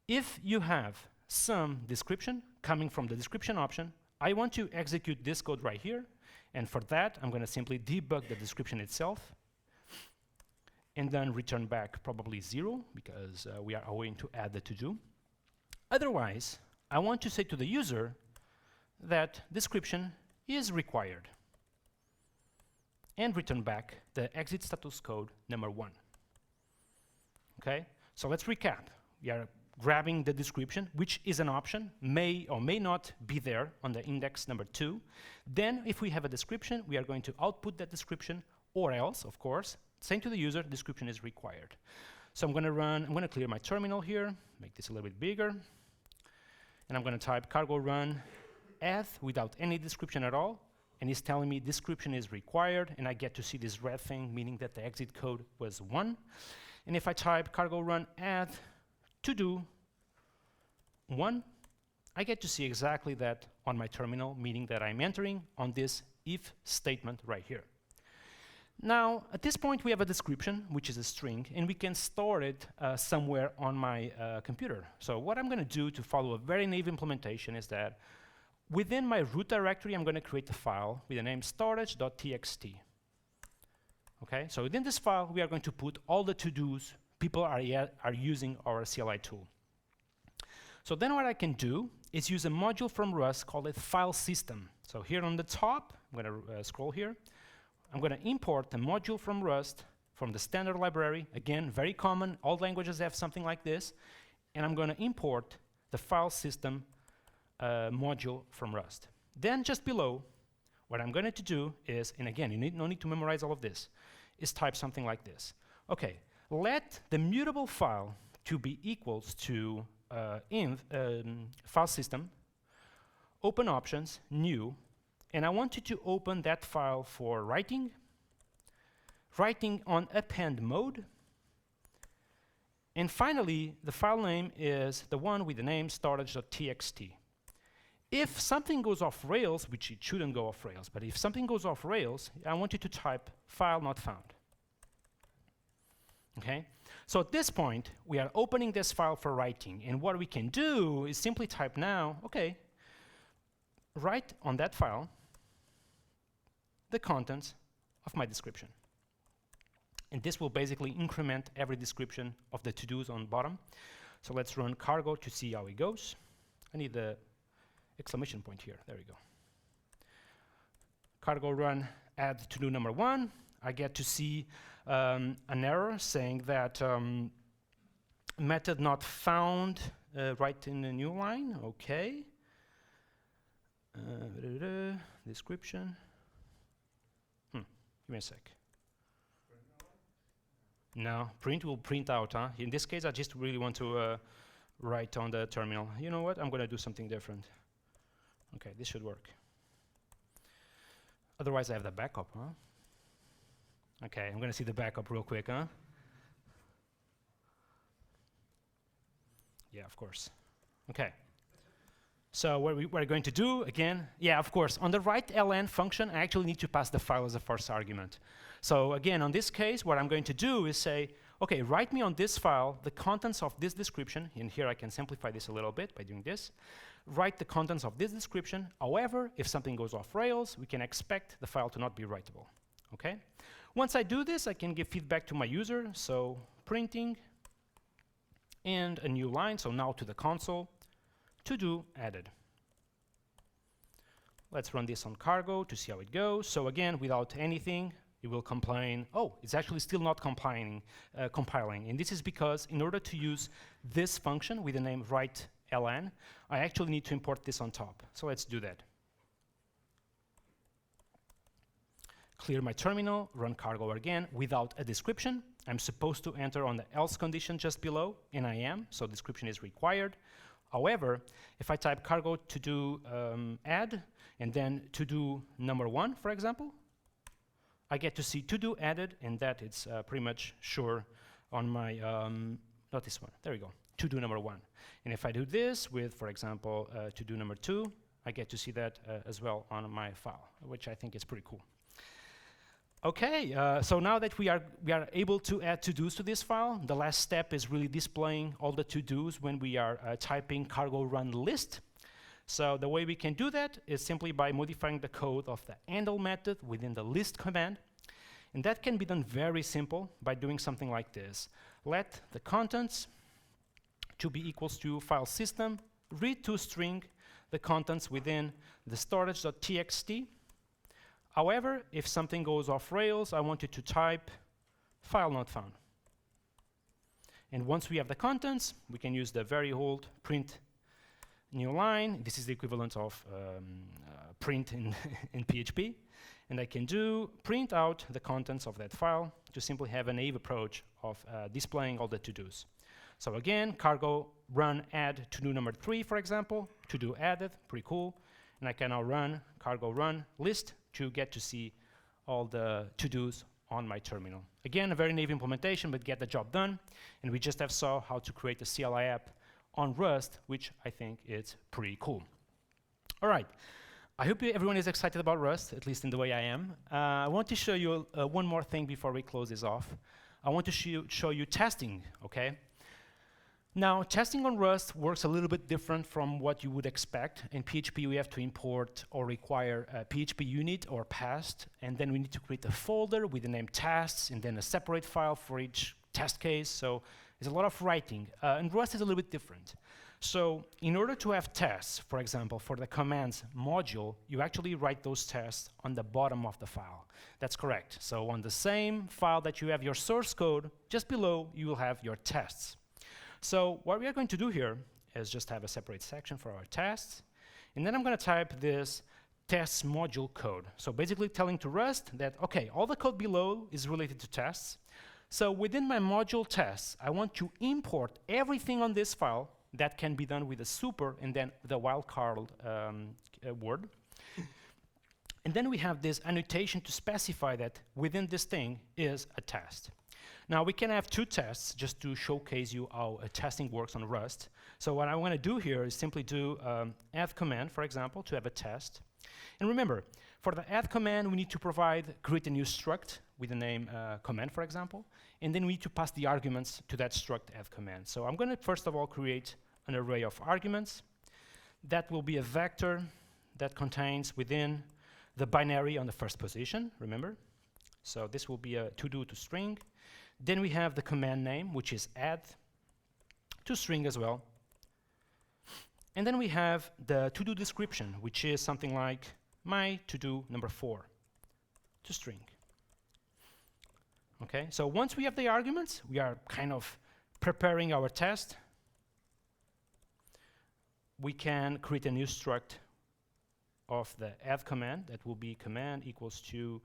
If you have some description coming from the description option, I want to execute this code right here. And for that, I'm going to simply debug the description itself and then return back probably 0, because we are going to add the to-do. Otherwise, I want to say to the user that description is required, and return back the exit status code number 1. Okay, so let's recap. We are grabbing the description, which is an option, may or may not be there on the index number 2. Then, if we have a description, we are going to output that description, or else, of course, saying to the user, description is required. So I'm going to clear my terminal here, make this a little bit bigger, and I'm going to type cargo run add without any description at all. And it's telling me description is required, and I get to see this red thing, meaning that the exit code was 1. And if I type cargo run add to do 1, I get to see exactly that on my terminal, meaning that I'm entering on this if statement right here. Now, at this point, we have a description, which is a string, and we can store it somewhere on my computer. So what I'm going to do to follow a very naive implementation is that within my root directory, I'm going to create a file with the name storage.txt. Okay, so within this file, we are going to put all the to-dos people are using our CLI tool. So then what I can do is use a module from Rust called file system. So here on the top, I'm going to scroll here. I'm going to import a module from Rust from the standard library. Again, very common. All languages have something like this. And I'm going to import the file system module from Rust. Then just below, what I'm going to do is, and again, you no need to memorize all of this, is type something like this. Okay, let the mutable file to be equals to file system, open options, new, and I want you to open that file for writing on append mode, and finally, the file name is the one with the name storage.txt. If something goes off Rails, which it shouldn't go off Rails, but if something goes off Rails, I want you to type file not found. Okay? So at this point, we are opening this file for writing, and what we can do is simply type now, okay, write on that file the contents of my description. And this will basically increment every description of the to-dos on bottom. So let's run cargo to see how it goes. I need the exclamation point here. There we go. Cargo run add to-do number 1. I get to see an error saying that method not found right in the new line. Okay. Description. Give me a sec. No, print will print out. In this case, I just really want to write on the terminal. You know what? I'm going to do something different. Okay, this should work. Otherwise, I have the backup, huh? Okay, I'm going to see the backup real quick, huh? Yeah, of course. Okay. So what we're going to do, again, yeah, of course, on the write ln function, I actually need to pass the file as a first argument. So again, on this case, what I'm going to do is say, okay, write me on this file the contents of this description, and here I can simplify this a little bit by doing this. Write the contents of this description. However, if something goes off rails, we can expect the file to not be writable, okay? Once I do this, I can give feedback to my user, so printing, and a new line, so now to the console, to-do added. Let's run this on cargo to see how it goes. So again, without anything, it will complain, oh, it's actually still not compiling. And this is because in order to use this function with the name write ln, I actually need to import this on top. So let's do that. Clear my terminal, run cargo again without a description. I'm supposed to enter on the else condition just below, and I am, so description is required. However, if I type cargo to do add, and then to do number 1, for example, I get to see to do added, and that it's pretty much sure on my, not this one, there we go, to do number 1. And if I do this with, for example, to do number 2, I get to see that as well on my file, which I think is pretty cool. Okay, so now that we are able to add to-dos to this file, the last step is really displaying all the to-dos when we are typing cargo run list. So the way we can do that is simply by modifying the code of the handle method within the list command. And that can be done very simple by doing something like this. Let the contents to be equals to file system, read to string the contents within the storage.txt. However, if something goes off rails, I want you to type file not found. And once we have the contents, we can use the very old print new line. This is the equivalent of print in, in PHP. And I can do print out the contents of that file to simply have a naive approach of displaying all the to-dos. So again, cargo run add to-do number 3, for example, to-do added, pretty cool. And I can now run cargo run list to get to see all the to-dos on my terminal. Again, a very naive implementation, but get the job done. And we just have saw how to create a CLI app on Rust, which I think is pretty cool. All right, I hope everyone is excited about Rust, at least in the way I am. I want to show you one more thing before we close this off. I want to show you testing, okay? Now, testing on Rust works a little bit different from what you would expect. In PHP, we have to import or require a PHP unit or past, and then we need to create a folder with the name tests, and then a separate file for each test case. So there's a lot of writing. And Rust is a little bit different. So in order to have tests, for example, for the commands module, you actually write those tests on the bottom of the file. That's correct. So on the same file that you have your source code, just below, you will have your tests. So what we are going to do here is just have a separate section for our tests. And then I'm going to type this tests module code. So basically telling to Rust that, okay, all the code below is related to tests. So within my module tests, I want to import everything on this file. That can be done with a super and then the wildcard word. And then we have this annotation to specify that within this thing is a test. Now we can have 2 tests just to showcase you how testing works on Rust. So what I want to do here is simply do add command, for example, to have a test. And remember, for the add command, we need to create a new struct with the name command, for example, and then we need to pass the arguments to that struct add command. So I'm going to first of all create an array of arguments. That will be a vector that contains within the binary on the first position, remember? So this will be a to-do to string. Then we have the command name, which is add to string as well. And then we have the to-do description, which is something like my to-do number 4 to string. Okay, so once we have the arguments, we are kind of preparing our test. We can create a new struct of the add command. That will be command equals to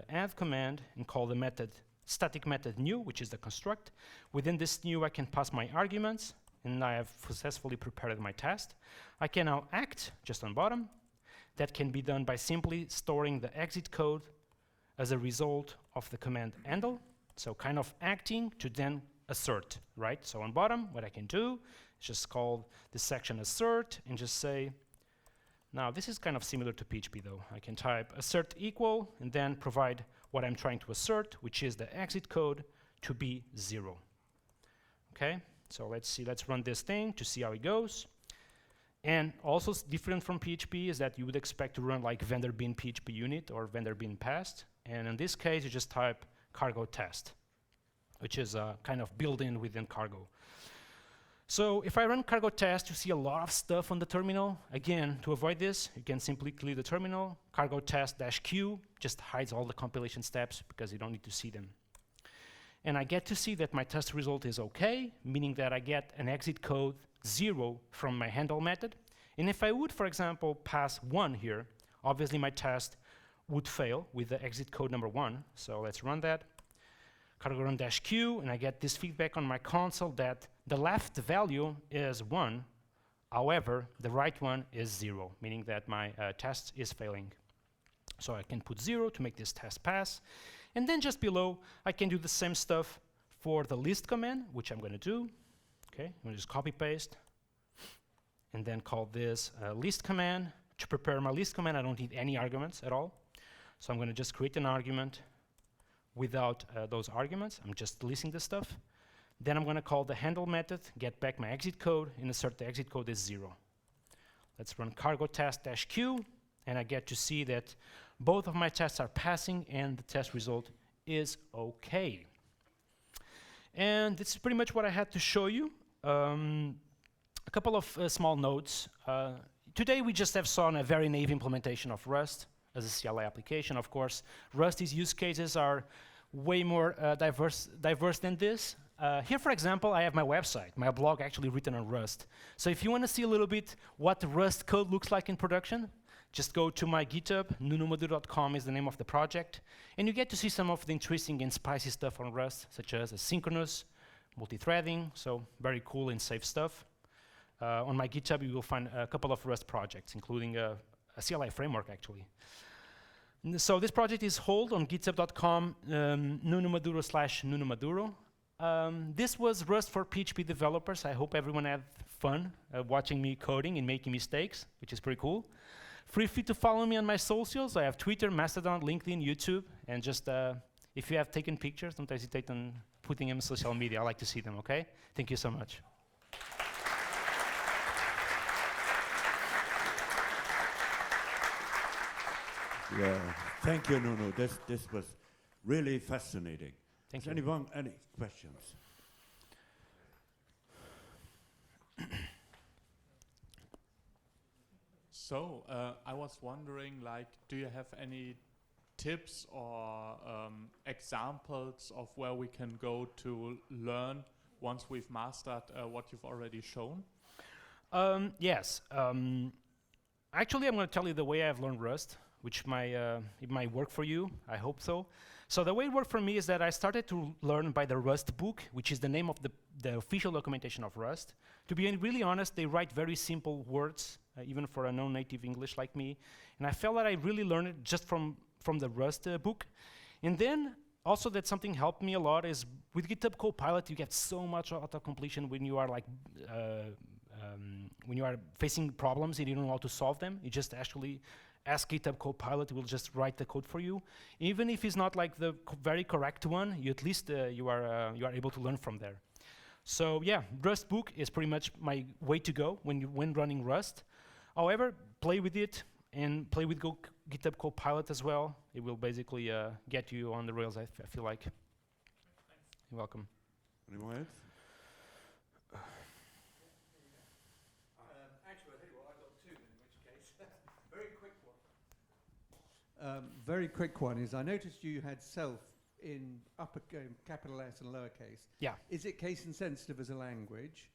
add command, and call the method static method new, which is the construct. Within this new, I can pass my arguments, and I have successfully prepared my test. I can now act just on bottom. That can be done by simply storing the exit code as a result of the command handle. So kind of acting to then assert, right? So on bottom, what I can do is just call this section assert and just say, now this is kind of similar to PHP though. I can type assert equal and then provide what I'm trying to assert, which is the exit code to be 0. Okay, so let's see, let's run this thing to see how it goes. And also different from PHP is that you would expect to run like vendor bin PHP unit or vendor bin past. And in this case, you just type cargo test, which is kind of built-in within cargo. So if I run cargo test, you see a lot of stuff on the terminal. Again, to avoid this, you can simply clear the terminal. Cargo test -q just hides all the compilation steps because you don't need to see them. And I get to see that my test result is okay, meaning that I get an exit code 0 from my handle method. And if I would, for example, pass 1 here, obviously my test would fail with the exit code number 1. So let's run that. Cargo run -q, and I get this feedback on my console that the left value is 1, however, the right one is 0, meaning that my test is failing. So I can put 0 to make this test pass. And then just below, I can do the same stuff for the list command, which I'm going to do. Okay, I'm going to just copy paste and then call this list command. To prepare my list command, I don't need any arguments at all. So I'm going to just create an argument without those arguments. I'm just listing the stuff. Then I'm going to call the handle method, get back my exit code, and assert the exit code is 0. Let's run cargo test -q, and I get to see that both of my tests are passing and the test result is okay. And this is pretty much what I had to show you. A couple of small notes. Today we just have saw a very naive implementation of Rust as a CLI application. Of course, Rust's use cases are way more diverse than this. Here, for example, I have my website, my blog actually written on Rust. So if you want to see a little bit what Rust code looks like in production, just go to my GitHub, nunumaduro.com is the name of the project, and you get to see some of the interesting and spicy stuff on Rust, such as asynchronous, multi-threading, so very cool and safe stuff. On my GitHub, you will find a couple of Rust projects, including a CLI framework, actually. So this project is held on github.com, nunumaduro/nunumaduro. This was Rust for PHP developers. I hope everyone had fun watching me coding and making mistakes, which is pretty cool. Feel free to follow me on my socials. I have Twitter, Mastodon, LinkedIn, YouTube, and just if you have taken pictures, don't hesitate on putting them on social media. I like to see them, okay? Thank you so much. Yeah, thank you, Nuno. This was really fascinating. Thank Does you. anyone any questions? So I was wondering, like, do you have any tips or examples of where we can go to learn once we've mastered what you've already shown? Yes. Actually, I'm going to tell you the way I've learned Rust, which it might work for you. I hope so. So the way it worked for me is that I started to learn by the Rust book, which is the name of the official documentation of Rust. To be really honest, they write very simple words, even for a non-native English like me. And I felt that I really learned it just from the Rust book. And then also that something helped me a lot is with GitHub Copilot, you get so much auto-completion when you are like when you are facing problems and you don't know how to solve them. You just actually ask GitHub Copilot, it will just write the code for you. Even if it's not like the very correct one, you at least you are able to learn from there. So yeah, Rust book is pretty much my way to go when running Rust. However, play with it and play with GitHub Copilot as well. It will basically get you on the rails, I feel like. You're welcome. Anyone else? Actually, I tell you what, I've got two, in which case, very quick one. Very quick one is, I noticed you had self in capital S and lowercase. Yeah. Is it case insensitive as a language?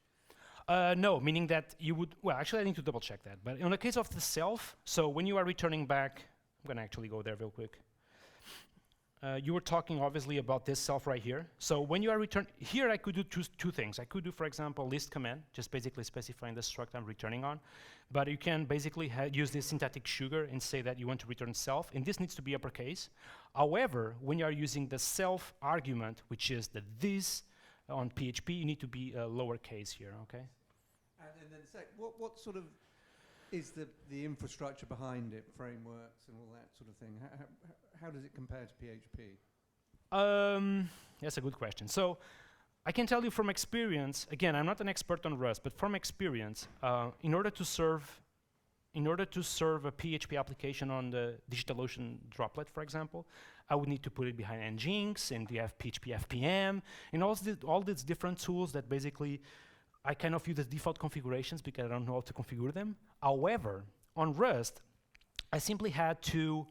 No, meaning that you would, well, actually I need to double check that. But in the case of the self, so when you are returning back, I'm gonna actually go there real quick. You were talking obviously about this self right here. So when you are here I could do two things. I could do, for example, list command, just basically specifying the struct I'm returning on. But you can basically use this syntactic sugar and say that you want to return self, and this needs to be uppercase. However, when you are using the self argument, which is the this on PHP, you need to be lowercase here, okay? And then what sort of is the infrastructure behind it, frameworks and all that sort of thing? How does it compare to PHP? That's a good question. So I can tell you from experience, again, I'm not an expert on Rust, but from experience, in order to serve a PHP application on the DigitalOcean droplet, for example, I would need to put it behind Nginx, and you have PHP FPM, and all these different tools that basically I kind of use the default configurations because I don't know how to configure them. However, on Rust, I simply had to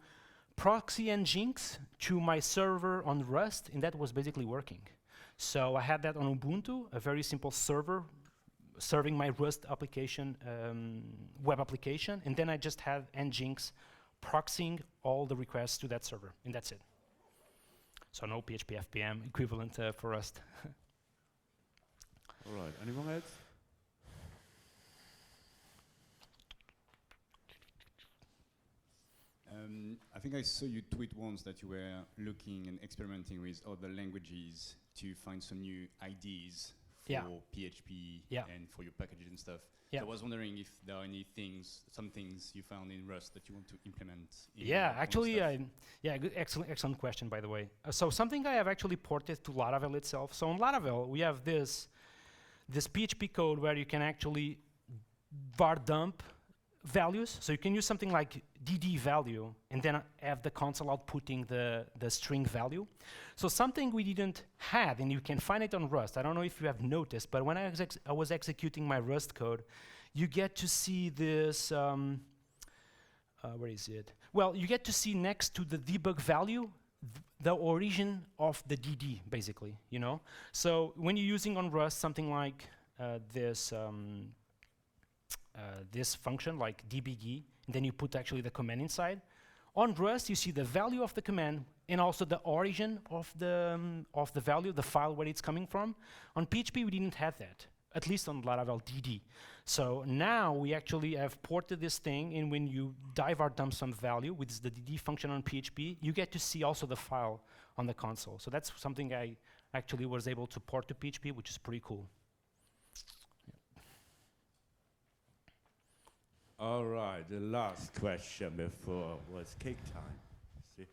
proxy Nginx to my server on Rust, and that was basically working. So I had that on Ubuntu, a very simple server serving my Rust application, web application, and then I just had Nginx proxying all the requests to that server, and that's it. So no PHP FPM equivalent for Rust. All right, anyone else? I think I saw you tweet once that you were looking and experimenting with other languages to find some new ideas for PHP and for your packages and stuff. Yeah. So I was wondering if there are some things you found in Rust that you want to implement. Yeah, actually, good, excellent question, by the way. So something I have actually ported to Laravel itself. So on Laravel, we have this PHP code where you can actually var dump values. So you can use something like dd value and then have the console outputting the string value. So something we didn't have, and you can find it on Rust. I don't know if you have noticed, but when I was executing my Rust code, you get to see this, where is it? Well, you get to see next to the debug value, the origin of the dd, basically, you know? So when you're using on Rust something like this function, like dbg, and then you put actually the command inside. On Rust, you see the value of the command and also the origin of the value, the file where it's coming from. On PHP, we didn't have that, at least on Laravel DD. So now we actually have ported this thing, and when you var dump some value with the dd function on PHP, you get to see also the file on the console. So that's something I actually was able to port to PHP, which is pretty cool. All right, the last question before was cake time. See?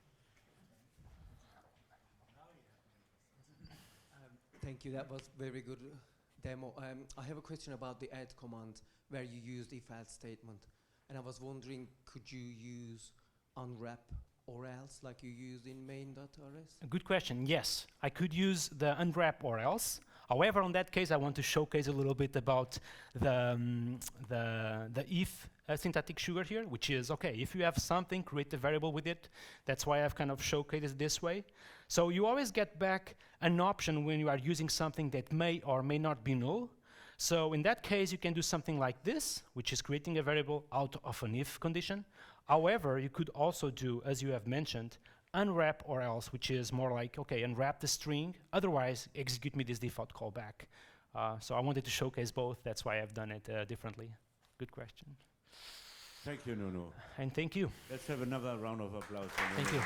Thank you, that was very good demo. I have a question about the add command where you used if-else statement. And I was wondering, could you use unwrap or else like you used in main.rs? A good question, yes. I could use the unwrap or else. However, on that case, I want to showcase a little bit about the if syntactic sugar here, which is, okay, if you have something, create a variable with it. That's why I've kind of showcased it this way. So you always get back an option when you are using something that may or may not be null. So in that case, you can do something like this, which is creating a variable out of an if condition. However, you could also do, as you have mentioned, unwrap or else, which is more like, okay, unwrap the string, otherwise execute me this default callback. So I wanted to showcase both, that's why I've done it differently. Good question. Thank you, Nuno. And thank you. Let's have another round of applause. Thank you.